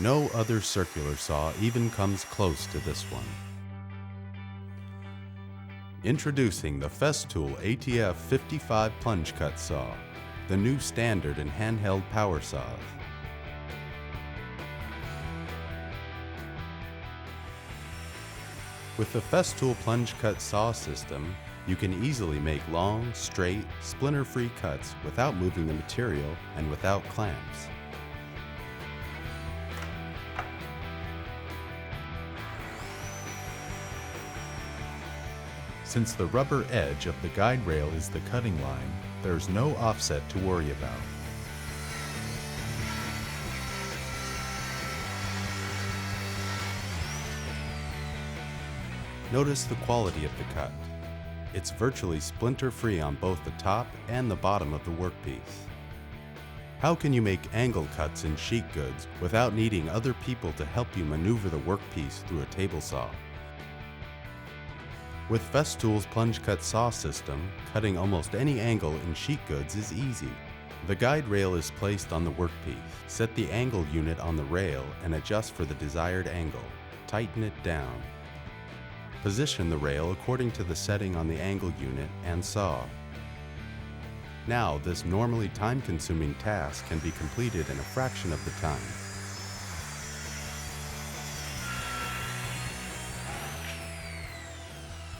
No other circular saw even comes close to this one. Introducing the Festool ATF55 Plunge cut saw, the new standard in handheld power saws. With the Festool Plunge Cut Saw system, you can easily make long, straight, splinter-free cuts without moving the material and without clamps. Since the rubber edge of the guide rail is the cutting line, there's no offset to worry about. Notice the quality of the cut. It's virtually splinter-free on both the top and the bottom of the workpiece. How can you make angle cuts in sheet goods without needing other people to help you maneuver the workpiece through a table saw? With Festool's plunge cut saw system, cutting almost any angle in sheet goods is easy. The guide rail is placed on the workpiece. Set the angle unit on the rail and adjust for the desired angle. Tighten it down. Position the rail according to the setting on the angle unit and saw. Now, this normally time-consuming task can be completed in a fraction of the time.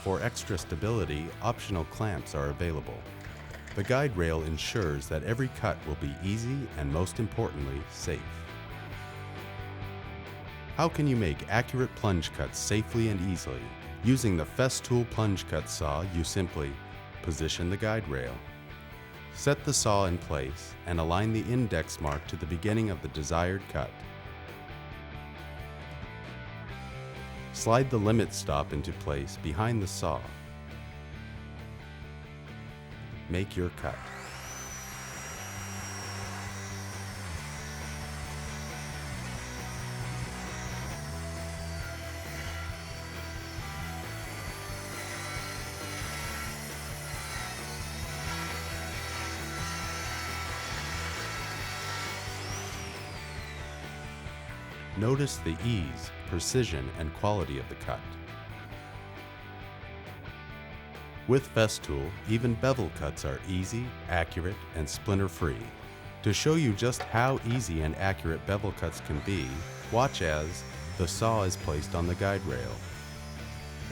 For extra stability, optional clamps are available. The guide rail ensures that every cut will be easy and, most importantly, safe. How can you make accurate plunge cuts safely and easily? Using the Festool Plunge Cut Saw, you simply position the guide rail, set the saw in place, and align the index mark to the beginning of the desired cut. Slide the limit stop into place behind the saw. Make your cut. Notice the ease, precision, and quality of the cut. With Festool, even bevel cuts are easy, accurate, and splinter-free. To show you just how easy and accurate bevel cuts can be, watch as the saw is placed on the guide rail.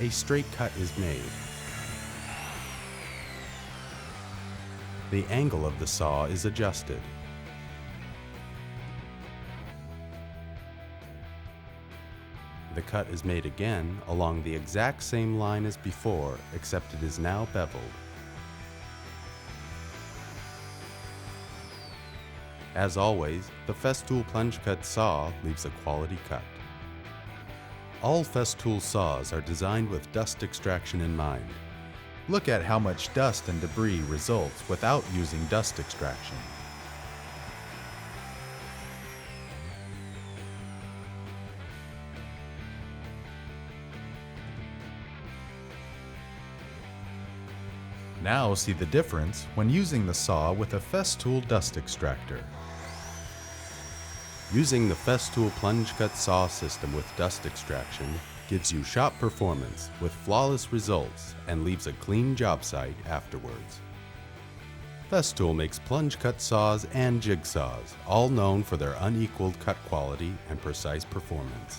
A straight cut is made. The angle of the saw is adjusted. The cut is made again along the exact same line as before, except it is now beveled. As always, the Festool Plunge Cut Saw leaves a quality cut. All Festool saws are designed with dust extraction in mind. Look at how much dust and debris results without using dust extraction. Now see the difference when using the saw with a Festool dust extractor. Using the Festool Plunge Cut Saw system with dust extraction gives you shop performance with flawless results and leaves a clean job site afterwards. Festool makes plunge cut saws and jigsaws, all known for their unequaled cut quality and precise performance.